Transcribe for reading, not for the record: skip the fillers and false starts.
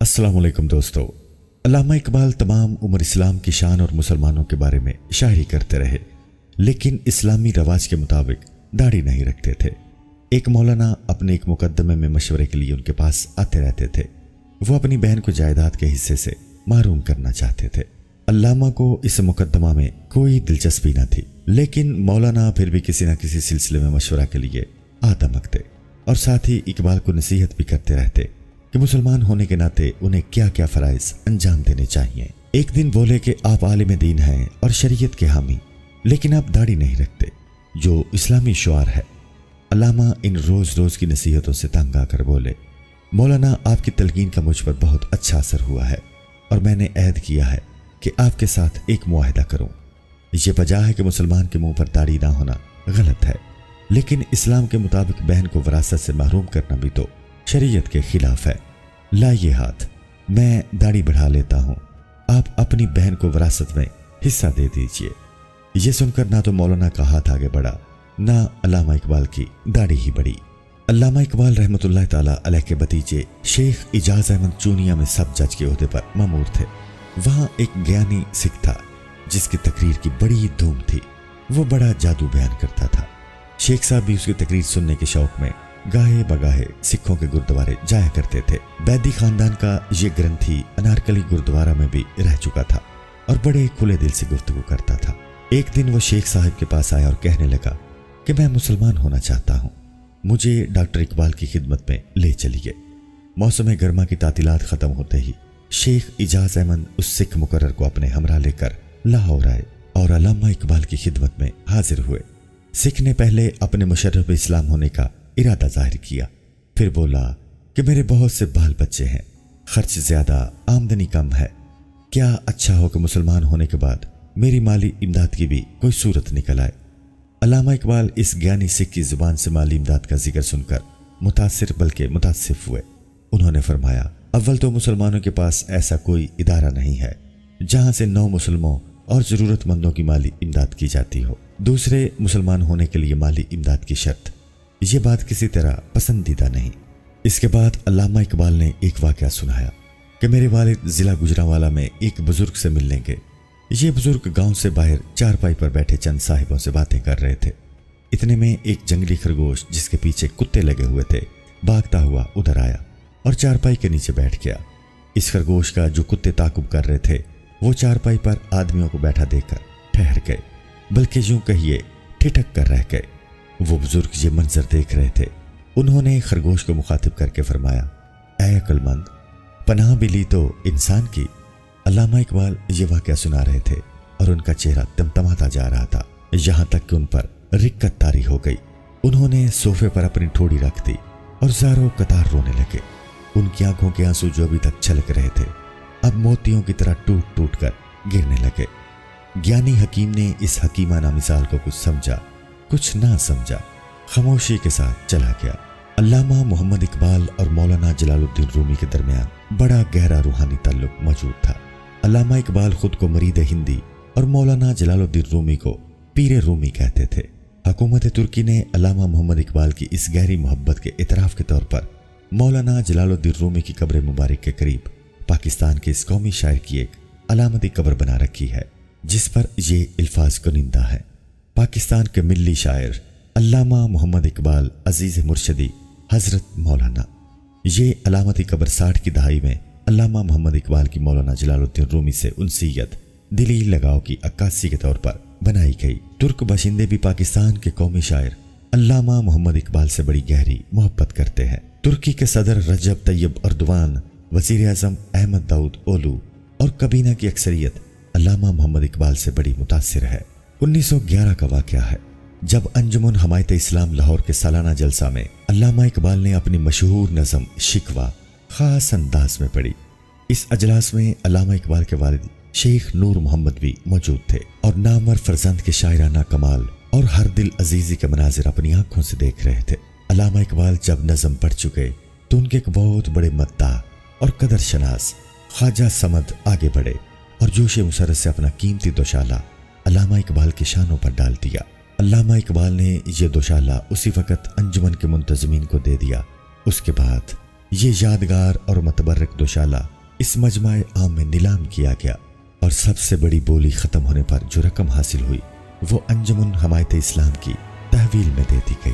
अस्सलाम वालेकुम दोस्तों। अल्लामा इकबाल तमाम उम्र इस्लाम की शान और मुसलमानों के बारे में शायरी करते रहे, लेकिन इस्लामी रवाज के मुताबिक दाढ़ी नहीं रखते थे। एक मौलाना अपने एक मुकदमे में मशवरे के लिए उनके पास आते रहते थे। वो अपनी बहन को जायदाद के हिस्से से महरूम करना चाहते थे। अल्लामा को इस मुकदमा में कोई दिलचस्पी न थी, लेकिन मौलाना फिर भी किसी न किसी सिलसिले में मशवरा के लिए आ दमकते और साथ ही इकबाल को नसीहत भी करते रहते कि मुसलमान होने के नाते उन्हें क्या क्या फराइज अंजाम देने चाहिए। एक दिन बोले कि आप आलिम दीन हैं और शरीयत के हामी, लेकिन आप दाढ़ी नहीं रखते जो इस्लामी शुआर है। अल्लामा इन रोज रोज की नसीहतों से तंग आकर बोले, मौलाना आपकी तलकीन का मुझ पर बहुत अच्छा असर हुआ है और मैंने अहद किया है कि आपके साथ एक मुआहिदा करूं। ये वजह है कि मुसलमान के मुंह पर दाढ़ी ना होना गलत है, लेकिन इस्लाम के मुताबिक बहन को विरासत से महरूम करना भी तो शरीयत के खिलाफ है। लाइए हाथ, मैं दाढ़ी बढ़ा लेता हूं, आप अपनी बहन को विरासत में हिस्सा दे दीजिए। ये सुनकर ना तो मौलाना का हाथ आगे बढ़ा, ना अल्लामा इकबाल की दाढ़ी ही बढ़ी। अल्लामा इकबाल रहमतुल्लाह ताला अलैह के भतीजे शेख इजाज अहमद चूनिया में सब जज के ओहदे पर मामूर थे। वहां एक ज्ञानी सिख था जिसकी तकरीर की बड़ी धूम थी। वो बड़ा जादू बयान करता था। शेख साहब भी उसकी तकरीर सुनने के शौक में गाहे बगाहे सिखों के गुरुद्वारे जाया करते थे। बैदी खानदान का ये ग्रंथी अनारकली गुरुद्वारा में भी रह चुका था और बड़े खुले दिल से गुफ्तगू करता था। एक दिन वो शेख साहब के पास आया और कहने लगा कि मैं मुसलमान होना चाहता हूँ, मुझे डॉक्टर इकबाल की खिदमत में ले चलिए। मौसम गर्मा की तातीलात खत्म होते ही शेख इजाज अहमद उस सिख मुकर्रर को अपने हमरा लेकर लाहौर आए और अल्लामा इकबाल की खिदमत में हाजिर हुए। सिख ने पहले अपने मुशर्रफ इस्लाम होने का इरादा जाहिर किया, फिर बोला कि मेरे बहुत से बाल बच्चे हैं, खर्च ज्यादा, आमदनी कम है, क्या अच्छा हो कि मुसलमान होने के बाद मेरी माली इमदाद की भी कोई सूरत निकल आए। अल्लामा इकबाल इस ज्ञानी सिख की जुबान से माली इमदाद का जिक्र सुनकर मुतासिर बल्कि मुतासिफ हुए। उन्होंने फरमाया, अव्वल तो मुसलमानों के पास ऐसा कोई इदारा नहीं है जहां से नौ मुसलमों और जरूरतमंदों की माली इमदाद की जाती हो। दूसरे, मुसलमान होने के लिए माली इमदाद की शर्त, ये बात किसी तरह पसंदीदा नहीं। इसके बाद अल्लामा इकबाल ने एक वाकया सुनाया कि मेरे वालिद जिला गुजरांवाला में एक बुजुर्ग से मिलने गए। ये बुजुर्ग गांव से बाहर चारपाई पर बैठे चंद साहिबों से बातें कर रहे थे। इतने में एक जंगली खरगोश जिसके पीछे कुत्ते लगे हुए थे भागता हुआ उधर आया और चारपाई के नीचे बैठ गया। इस खरगोश का जो कुत्ते ताकुब कर रहे थे वो चारपाई पर आदमियों को बैठा देखकर ठहर गए, बल्कि यूं कहिए ठिठक कर रह गए। वो बुजुर्ग ये मंजर देख रहे थे। उन्होंने खरगोश को मुखातिब करके फरमाया, ऐ अक्लमंद, पनाह भी ली तो इंसान की। अल्लामा इकबाल ये वाकया सुना रहे थे और उनका चेहरा तमतमाता जा रहा था, यहां तक कि उन पर रिक्कत तारी हो गई। उन्होंने सोफे पर अपनी ठोड़ी रख दी और ज़ारो कतार रोने लगे। उनकी आंखों के आंसू जो अभी तक छलक रहे थे अब मोतियों की तरह टूट टूट कर गिरने लगे। ज्ञानी हकीम ने इस हकीमाना मिसाल को कुछ समझा, कुछ ना समझा, खामोशी के साथ चला गया। अल्लामा मोहम्मद इकबाल और मौलाना जलालुद्दीन रूमी के दरमियान बड़ा गहरा रूहानी ताल्लुक मौजूद था। अल्लामा इकबाल खुद को मरीद हिंदी और मौलाना जलालुद्दीन रूमी को पीरे रूमी कहते थे। हुकूमत तुर्की ने अल्लामा मोहम्मद इकबाल की इस गहरी मोहब्बत के इतराफ़ के तौर पर मौलाना जलालुद्दीन रूमी की कब्र मुबारक के करीब पाकिस्तान के इस कौमी शायर की एक अलामती कब्र बना रखी है, जिस पर ये इल्फाज कुनिंदा है, पाकिस्तान के मिल्ली शायर अल्लामा मोहम्मद इकबाल अजीज़ मुर्शदी हज़रत मौलाना। ये अलामती कब्र 60 की दहाई में अल्लामा मोहम्मद इकबाल की मौलाना जलालुद्दीन रूमी से उनसीयत, दिली लगाव की अक्कासी के तौर पर बनाई गई। तुर्क बाशिंदे भी पाकिस्तान के कौमी शायर अल्लामा मोहम्मद इकबाल से बड़ी गहरी मोहब्बत करते हैं। तुर्की के सदर रजब तैयब अर्दवान, वज़ीर आज़म अहमद दाऊद ओलू और कबीना की अक्सरियत अल्लामा मोहम्मद इकबाल से बड़ी मुतासिर है। 1911 का वाक़या है जब अंजुमन हमायत इस्लाम लाहौर के सालाना जलसा में अल्लामा इकबाल ने अपनी मशहूर नज़म शिकवा ख़ास अंदाज में पढ़ी। इस अजलास में अल्लामा इकबाल के वालिद शेख नूर मोहम्मद भी मौजूद थे और नामवर फरजंद के शायराना कमाल और हर दिल अजीज़ी के मनाजिर अपनी आंखों से देख रहे थे। अल्लामा इकबाल जब नज़म पढ़ चुके तो उनके एक बहुत बड़े मद्दाह और कदर शनास ख्वाजा समद आगे बढ़े और जोश मुसरत से अपना कीमती दोशाला अल्लामा इकबाल के शानों पर डाल दिया। अल्लामा इकबाल ने यह दोशाला उसी वक़्त अंजुमन के मुंतज़मीन को दे दिया। उसके बाद یہ یادگار اور متبرک دوشالہ اس مجمع عام میں نیلام کیا گیا اور سب سے بڑی بولی ختم ہونے پر جو رقم حاصل ہوئی وہ انجمن حمایت اسلام کی تحویل میں دے دی گئی۔